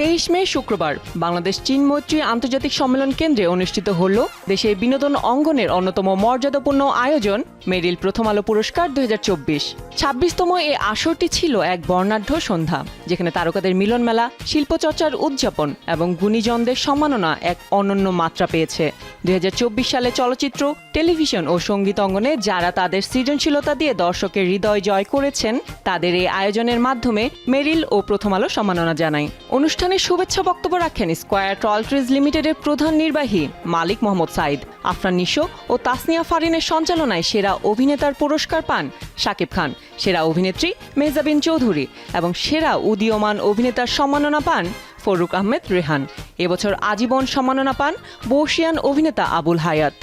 23 মে শুক্রবার বাংলাদেশ চীন মৈত্রী আন্তর্জাতিক সম্মেলন কেন্দ্রে অনুষ্ঠিত হল দেশের বিনোদন অঙ্গনের অন্যতম মর্যাদাপূর্ণ আয়োজন মেরিল প্রথম আলো পুরস্কার 2024। 26তম এই আসরটি ছিল এক বর্ণাঢ্য সন্ধ্যা, যেখানে তারকাদের মিলন মেলা, শিল্পচর্চার উদযাপন এবং গুণীজনদের সম্মাননা এক অনন্য মাত্রা পেয়েছে। 2024 সালে চলচ্চিত্র, টেলিভিশন ও সঙ্গীত অঙ্গনে যারা তাদের সৃজনশীলতা দিয়ে দর্শকের হৃদয় জয় করেছেন, তাদের এই আয়োজনের মাধ্যমে মেরিল ও প্রথম আলো সম্মাননা জানায়। অনুষ্ঠানে শুভেচ্ছা বক্তব্য রাখেন স্কয়ার টলট্রিজ লিমিটেডের প্রধান নির্বাহী মালিক মোহাম্মদ সাইদ। আফরান নিশো ও তাসনিয়া ফারিনের সঞ্চালনায় সেরা অভিনেতার পুরস্কার পান শাকিব খান, সেরা অভিনেত্রী মেহজাবিন চৌধুরী এবং সেরা উদীয়মান অভিনেতার সম্মাননা পান ফরুক আহমেদ রেহান। এবছর আজীবন সম্মাননা পান বর্ষিয়ান অভিনেতা আবুল হায়াত।